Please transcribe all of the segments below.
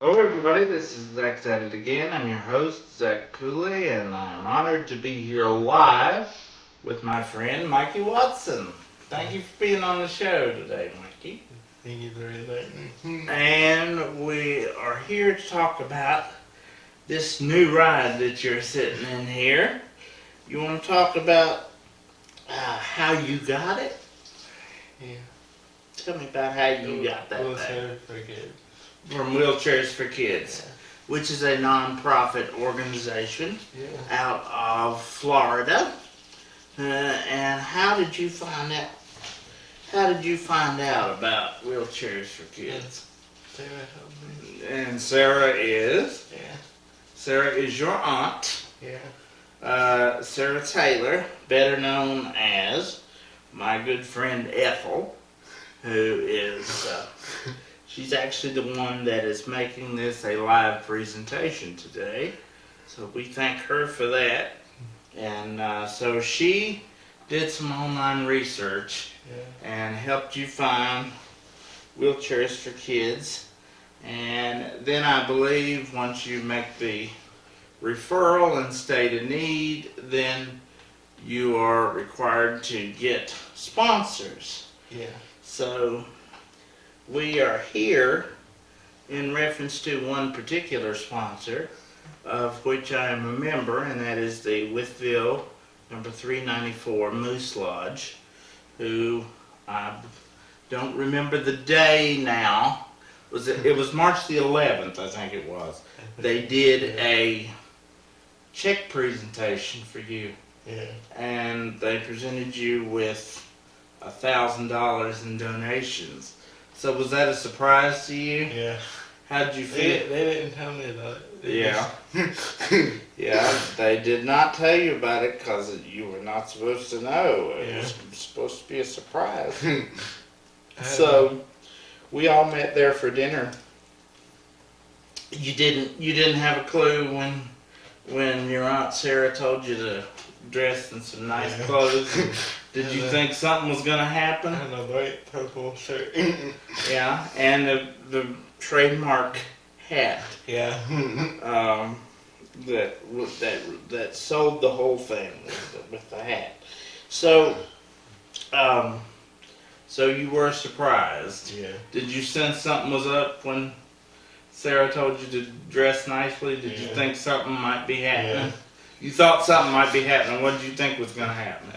Hello everybody, this is Zach at it again. I'm your host, Zach Cooley, and I'm honored to be here live with my friend Mikey Watson. Thank you for being on the show today, Mikey. Thank you very much. And we are here to talk about this new ride that you're sitting in here. You want to talk about how you got it? Yeah. Tell me about how you got that Wheelchair for kids. From Wheelchairs for Kids, which is a non-profit organization out of Florida. And how did you find out? How did you find out about Wheelchairs for Kids? Sarah helped me. And Sarah is? Yeah. Sarah is your aunt. Yeah. Sarah Taylor, better known as my good friend Ethel, who is... She's actually the one that is making this a live presentation today. So we thank her for that. And so she did some online research and helped you find Wheelchairs for Kids. And then I believe once you make the referral and state a need, then you are required to get sponsors. Yeah. So we are here in reference to one particular sponsor, of which I am a member, and that is the Withville number 394 Moose Lodge, who I don't remember the day now. It was March the 11th, I think it was. They did a check presentation for you, and they presented you with $1,000 in donations. So was that a surprise to you? Yeah. How did you feel? They didn't tell me about it. Yeah. Yeah, they did not tell you about it because you were not supposed to know. It was supposed to be a surprise. So we all met there for dinner. You didn't have a clue when your Aunt Sarah told you to dress in some nice clothes. Did you think something was going to happen? And a bright purple shirt. Yeah, and the trademark hat. Yeah. That sold the whole thing with the hat. So, so you were surprised. Yeah. Did you sense something was up when Sarah told you to dress nicely? Did you think something might be happening? Yeah. You thought something might be happening. What did you think was going to happen?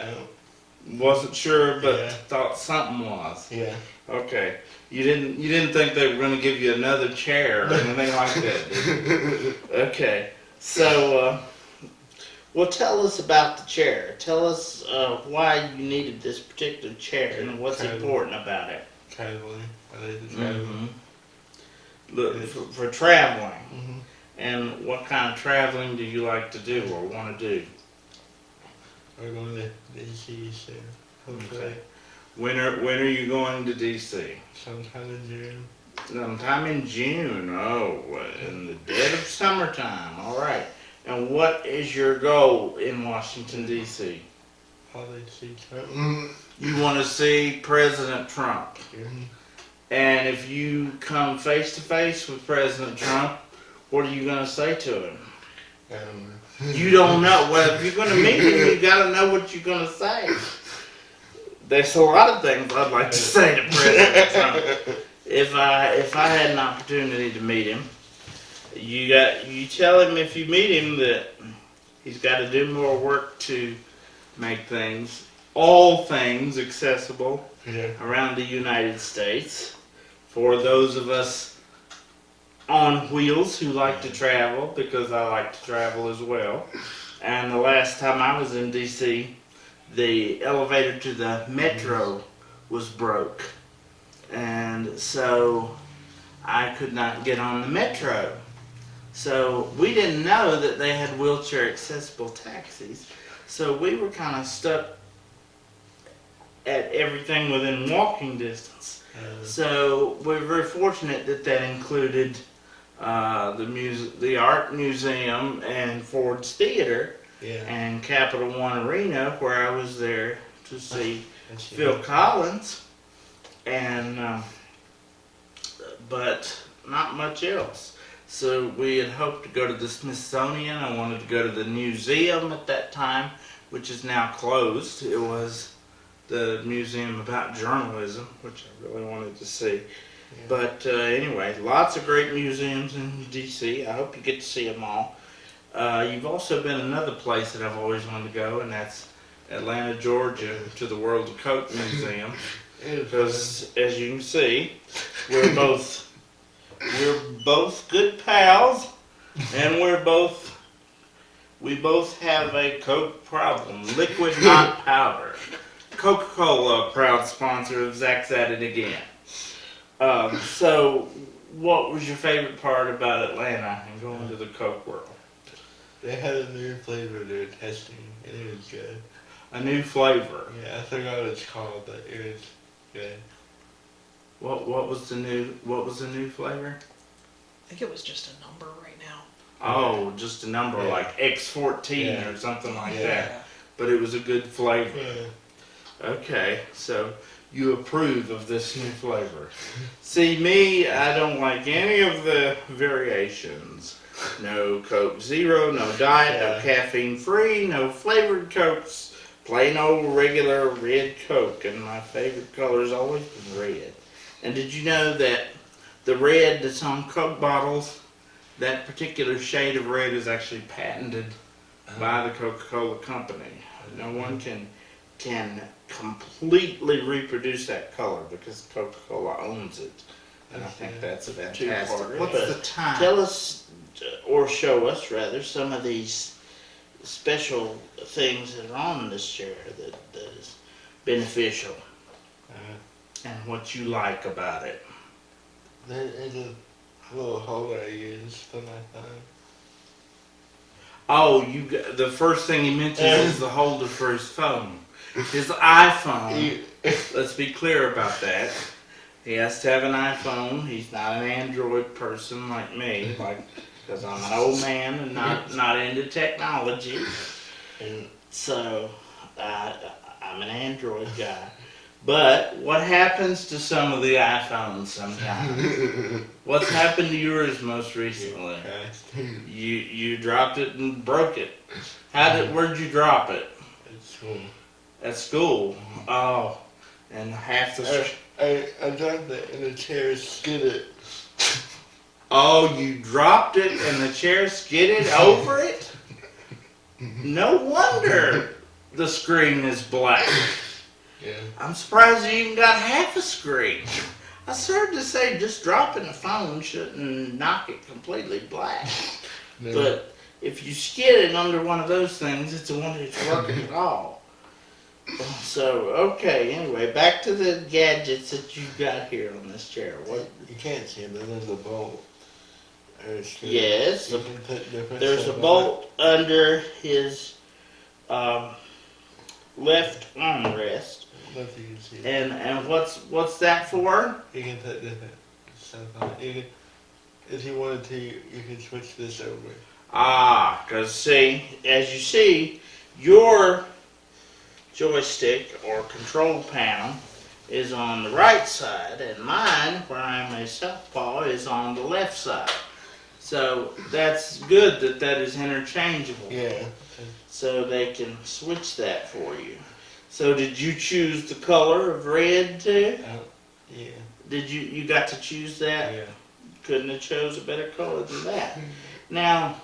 Wasn't sure, but thought something was. Yeah. Okay. You didn't think they were going to give you another chair or anything like that, did you? Okay. So, well, tell us about the chair. Tell us why you needed this particular chair and what's important about it. Traveling. I like to travel. Look, for traveling. Mm-hmm. And what kind of traveling do you like to do or want to do? We're going to DC soon. Hopefully. Okay. When are you going to DC? Sometime in June. Sometime in June. Oh, in the dead of summertime. All right. And what is your goal in Washington, D.C.? Probably see Trump. You want to see President Trump. And if you come face to face with President Trump, what are you going to say to him? I don't know. You don't know. Well, if you're going to meet him, you got to know what you're going to say. There's a lot of things I'd like to say to President Trump. If I had an opportunity to meet him, you tell him if you meet him that he's got to do more work to make all things accessible around the United States for those of us on wheels who like to travel, because I like to travel as well. And the last time I was in D.C., the elevator to the metro was broke. And so I could not get on the metro. So we didn't know that they had wheelchair accessible taxis. So we were kind of stuck at everything within walking distance. So we're very fortunate that included the art museum and Ford's Theater and Capital One Arena, where I was there to see Phil Collins, and but not much else. So we had hoped to go to the Smithsonian. I wanted to go to the museum at that time, which is now closed. It was the museum about journalism, which I really wanted to see. Yeah. But anyway, lots of great museums in D.C. I hope you get to see them all. You've also been another place that I've always wanted to go, and that's Atlanta, Georgia, to the World of Coke Museum. Because, as you can see, we're both good pals, and we both have a Coke problem. Liquid, not powder. Coca-Cola, proud sponsor of Zach's At It Again. So, what was your favorite part about Atlanta and going to the Coke world? They had a new flavor they were testing, and it was good. A new flavor. Yeah, I forgot what it's called, but it was good. What was the new flavor? I think it was just a number right now. Oh, just a number like X14 or something like that. But it was a good flavor. Yeah. Okay, so you approve of this new flavor. See, me, I don't like any of the variations. No Coke Zero, no diet, no caffeine free, no flavored Cokes, plain old regular red Coke, and my favorite color has always been red. And did you know that the red that's on Coke bottles, that particular shade of red is actually patented by the Coca-Cola company? No one can completely reproduce that color because Coca-Cola owns it. And I think that's fantastic. What's the time? Tell us, or show us rather, some of these special things that are on this chair that is beneficial. And what you like about it. There's a little holder I use for my phone. Oh, the first thing he mentions is the holder for his phone. His iPhone. Let's be clear about that. He has to have an iPhone. He's not an Android person like me, because I'm an old man and not into technology. And so I'm an Android guy. But what happens to some of the iPhones sometimes? What's happened to yours most recently? You dropped it and broke it. Where'd you drop it? At school. At school. Oh, and half the. I dropped it and the chair skidded. Oh, you dropped it and the chair skidded over it? No wonder the screen is black. Yeah. I'm surprised you even got half a screen. I started to say just dropping the phone shouldn't knock it completely black. No. But if you skid it under one of those things, it's a wonder it's working at all. So, okay, anyway, back to the gadgets that you got here on this chair. What? You can't see them, but there's a bolt. Yes, You can put different there's a stuff on bolt under his left armrest. Nothing you can see. And what's that for? You can put different stuff on it. If you wanted to, you can switch this over. Because see, as you see, your joystick or control panel is on the right side, and mine, where I'm a southpaw, is on the left side. So that's good that is interchangeable. Yeah. So they can switch that for you. So did you choose the color of red too? Yeah. Did you got to choose that? Yeah. Couldn't have chose a better color than that. Now,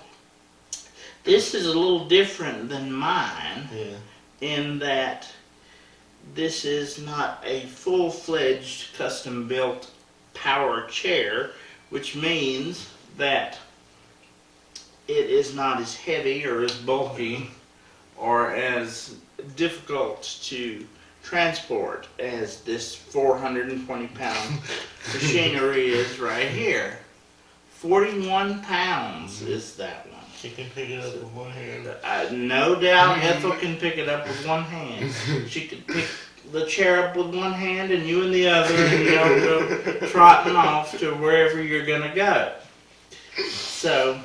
this is a little different than mine. Yeah. In that this is not a full-fledged custom-built power chair, which means that it is not as heavy or as bulky or as difficult to transport as this 420-pound machinery is right here. 41 pounds is that one. She can pick it up with one hand. No doubt Ethel can pick it up with one hand. She could pick the chair up with one hand and you in the other, and go trotting off to wherever you're going to go. So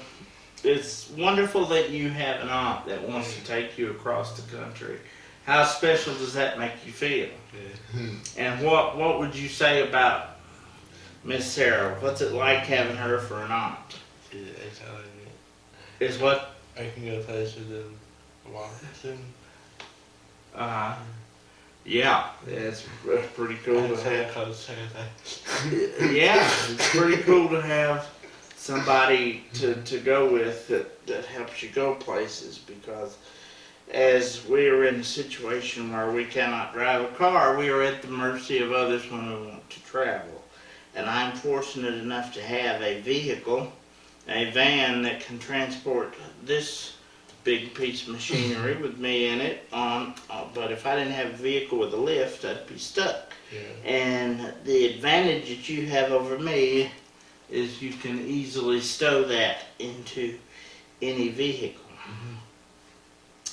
it's wonderful that you have an aunt that wants to take you across the country. How special does that make you feel? Yeah. And what would you say about Miss Sarah? What's it like having her for an aunt? It's telling me Is what? I can go faster than Watson. Yeah, it's pretty cool And to have. called Santa. Yeah, it's pretty cool to have somebody to go with that helps you go places, because as we are in a situation where we cannot drive a car, we are at the mercy of others when we want to travel. And I'm fortunate enough to have a vehicle, a van that can transport this big piece of machinery with me in it but if I didn't have a vehicle with a lift, I'd be stuck. Yeah. And the advantage that you have over me is you can easily stow that into any vehicle.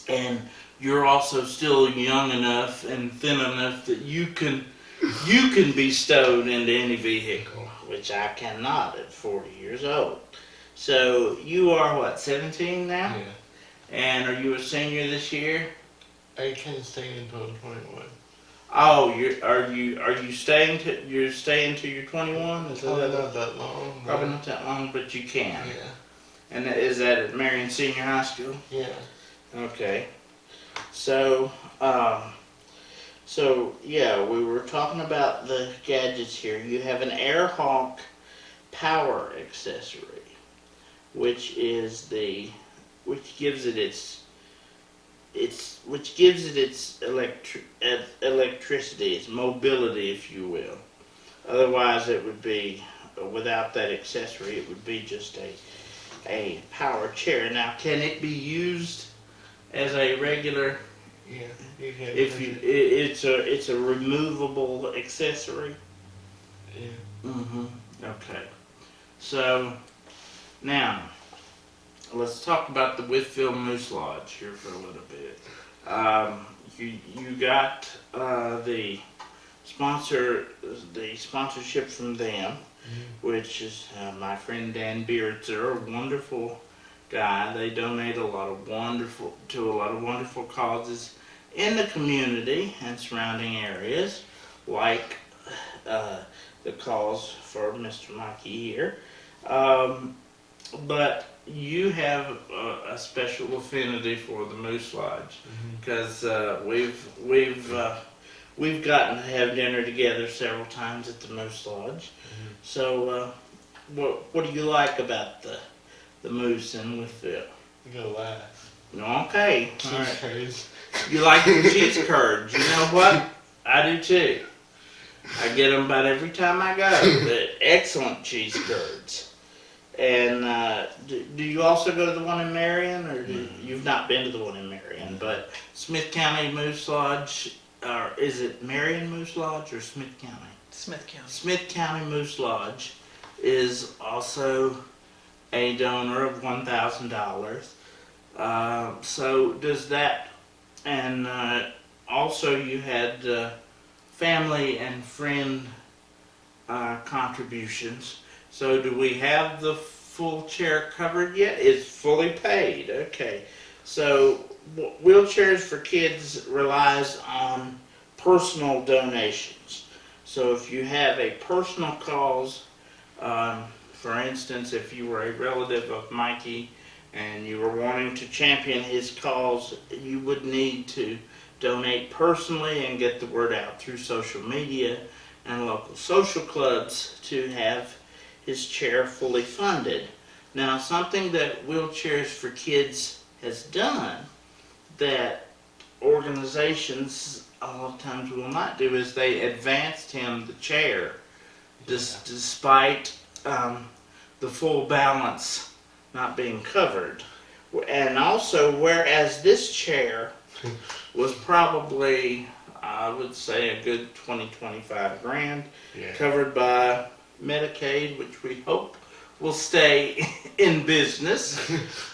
And you're also still young enough and thin enough that you can be stowed into any vehicle, which I cannot at 40 years old. So you are what, 17 now? Yeah. And are you a senior this year? I can stay until 21. Oh, are you staying till you're 21? Is Probably that not that long. but- probably not that long, but you can. Yeah. And is that at Marion Senior High School? Yeah. Okay. So, yeah, we were talking about the gadgets here. You have an Airhawk power accessory, which gives it its electricity, its mobility, if you will. Otherwise, it would be without that accessory, it would be just a power chair. Now, can it be used as a regular? Yeah. You can. It's a removable accessory. Yeah. Okay. So now let's talk about the Whitfield Moose Lodge here for a little bit. You got the sponsorship from them, which is my friend Dan Beards. They're a wonderful guy. They donate a lot of wonderful causes in the community and surrounding areas, like the cause for Mr. Mikey here. But you have a special affinity for the Moose Lodge, because we've gotten to have dinner together several times at the Moose Lodge. So, what do you like about the Moose and Whitfield? You go laugh. Okay, all Cheese right. curds. You like the cheese curds? You know what? I do too. I get them about every time I go. They're excellent cheese curds. And do you also go to the one in Marion, or you've not been to the one in Marion? But Smith County Moose Lodge, or is it Marion Moose Lodge or Smith County? Smith County. Smith County Moose Lodge is also a donor of $1,000. So does that, and also you had family and friend contributions. So do we have the full chair covered yet? It's fully paid. Okay. So Wheelchairs for Kids relies on personal donations. So if you have a personal cause, for instance, if you were a relative of Mikey and you were wanting to champion his cause, you would need to donate personally and get the word out through social media and local social clubs to have his chair fully funded. Now, something that Wheelchairs for Kids has done that organizations a lot of times will not do is they advanced him the chair despite the full balance not being covered. And also, whereas this chair was probably, I would say, a good 20-25 grand, covered by Medicaid, which we hope will stay in business.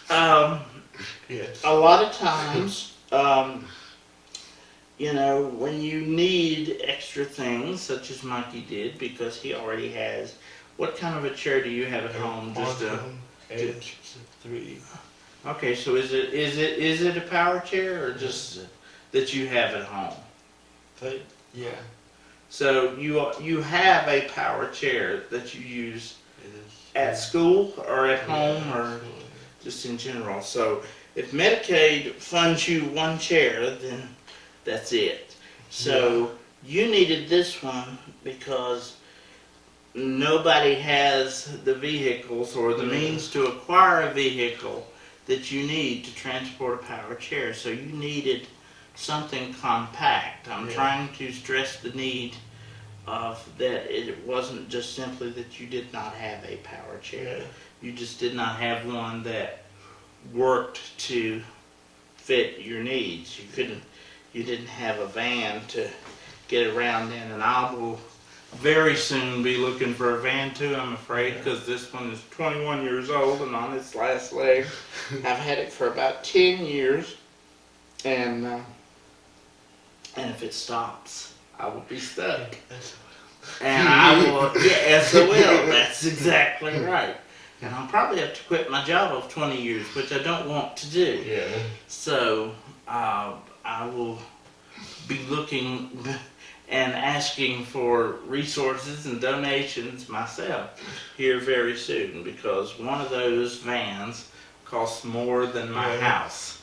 Yes. A lot of times, you know, when you need extra things, such as Mikey did, because he already has, what kind of a chair do you have at home? Just a Edge 3. Okay, so is it a power chair or just that you have at home? But yeah. So you have a power chair that you use It is. at school or at home Yeah, or absolutely. just in general. So if Medicaid funds you one chair, then that's it. So you needed this one because nobody has the vehicles or the means to acquire a vehicle that you need to transport a power chair. So you needed something compact. I'm Yeah. trying to stress the need of that it wasn't just simply that you did not have a power chair. Yeah. You just did not have one that worked to fit your needs. You didn't have a van to get around in, and I will very soon be looking for a van too, I'm afraid, because this one is 21 years old and on its last leg. I've had it for about 10 years, and if it stops, I will be stuck. And I will, yeah, SOL, that's exactly right. And I'll probably have to quit my job of 20 years, which I don't want to do. Yeah. So, I will be looking and asking for resources and donations myself here very soon, because one of those vans costs more than my house.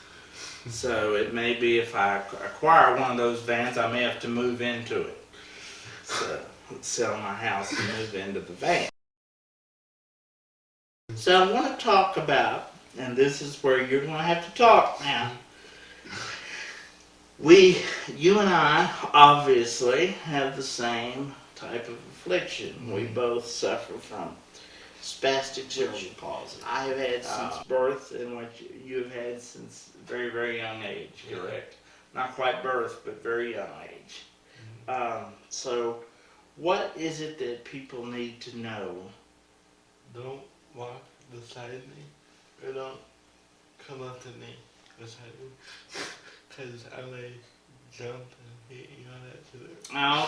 So it may be if I acquire one of those vans, I may have to move into it. So sell my house and move into the van. So I want to talk about, and this is where you're going to have to talk now. You and I obviously have the same type of affliction. We both suffer from spastic cerebral palsy. I have had since birth, and what you have had since very, very young age, correct? Not quite birth, but very young age. So what is it that people need to know? Don't walk beside me, or don't come up to me beside me, because I may jump and hit you on that too.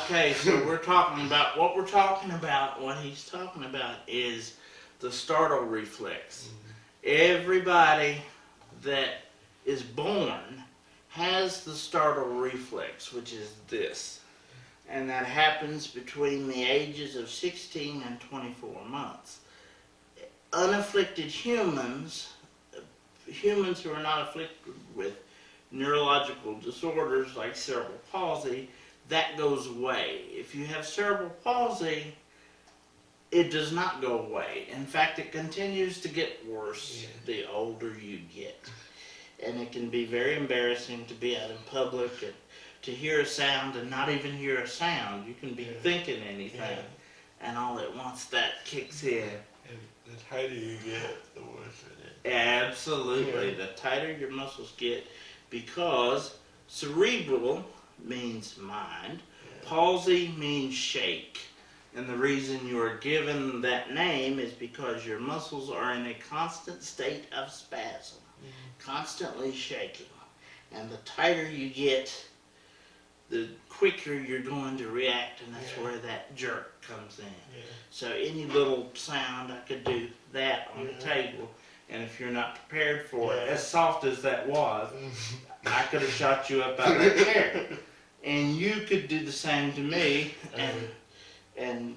Okay, so what he's talking about is the startle reflex. Everybody that is born has the startle reflex, which is this. And that happens between the ages of 16 and 24 months. Unafflicted humans who are not afflicted with neurological disorders like cerebral palsy, that goes away. If you have cerebral palsy, it does not go away. In fact, it continues to get worse the older you get. And it can be very embarrassing to be out in public and to hear a sound and not even hear a sound. You can be thinking anything, and all at once that kicks in. And the tighter you get, the worse it is. Absolutely. The tighter your muscles get, because cerebral means mind, palsy means shake. And the reason you are given that name is because your muscles are in a constant state of spasm, constantly shaking. And the tighter you get, the quicker you're going to react, and that's where that jerk comes in. So any little sound, I could do that on the table, and if you're not prepared for it, as soft as that was, I could have shot you up out of that chair. And you could do the same to me, and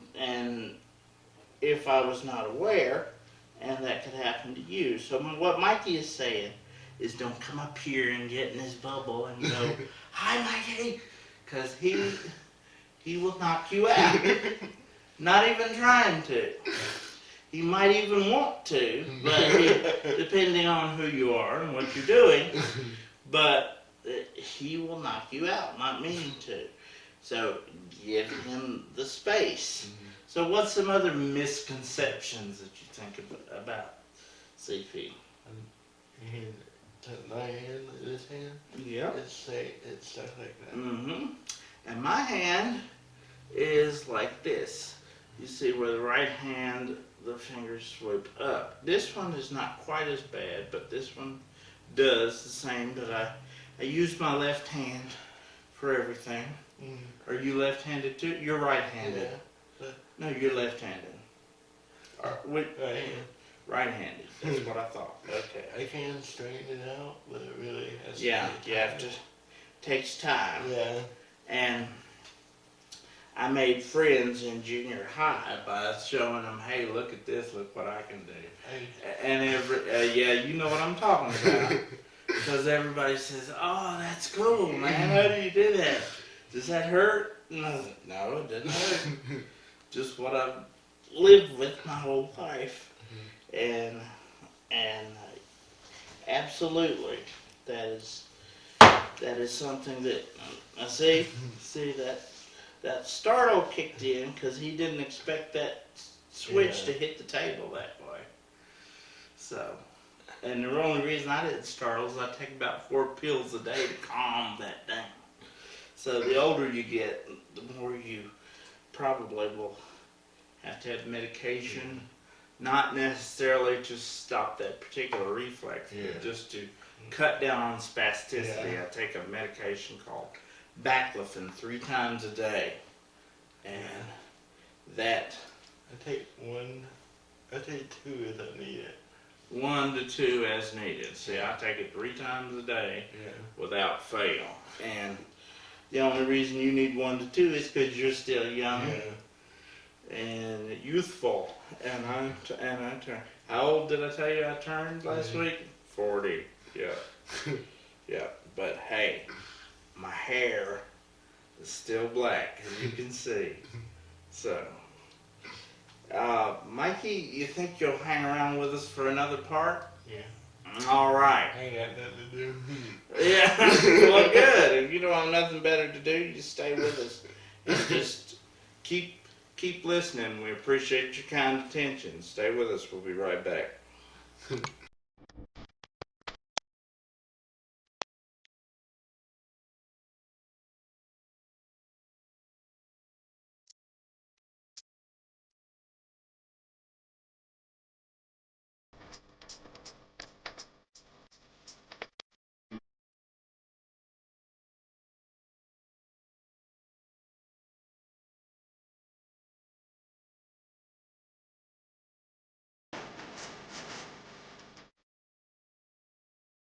if I was not aware, and that could happen to you. So what Mikey is saying is, don't come up here and get in his bubble and go, "Hi, Mikey," because he will knock you out. Not even trying to. He might even want to, but depending on who you are and what you're doing, but he will knock you out, not meaning to. So give him the space. So what's some other misconceptions that you think about CP? And take my hand, this hand, Yeah. it's stuff like that. And my hand is like this. You see where the right hand, the fingers swoop up. This one is not quite as bad, but this one does the same. But I use my left hand for everything. Are you left-handed too? You're right-handed. No, you're left-handed. Right hand. Right-handed. That's what I thought. Okay. I can straighten it out, but it really has to Yeah, take you have to. time. Takes time. Yeah. And I made friends in junior high by showing them, hey, look at this, look what I can do. Hey, And yeah, you know what I'm talking about. Because everybody says, oh, that's cool, man. How do you do that? Does that hurt? No, it doesn't hurt. Just what I've lived with my whole life. And absolutely, that is something that I see that startle kicked in because he didn't expect that switch to hit the table that way. So, and the only reason I didn't startle is I take about 4 pills a day to calm that down. So the older you get, the more you probably will have to have medication, not necessarily to stop that particular reflex, but just to cut down on spasticity. I take a medication called baclofen 3 times a day, and that I take 2 if I need it. 1 to 2 as needed. See, I take it 3 times a day without fail, and the only reason you need 1 to 2 is because you're still young and youthful. And I turn. How old did I tell you I turned last week? 40. Yeah. Yeah. But hey, my hair is still black, as you can see. So, Mikey, you think you'll hang around with us for another part? Yeah. All right. I ain't got nothing to do. Yeah. Well, good. If you don't have nothing better to do, you just stay with us and just keep listening. We appreciate your kind attention. Stay with us. We'll be right back.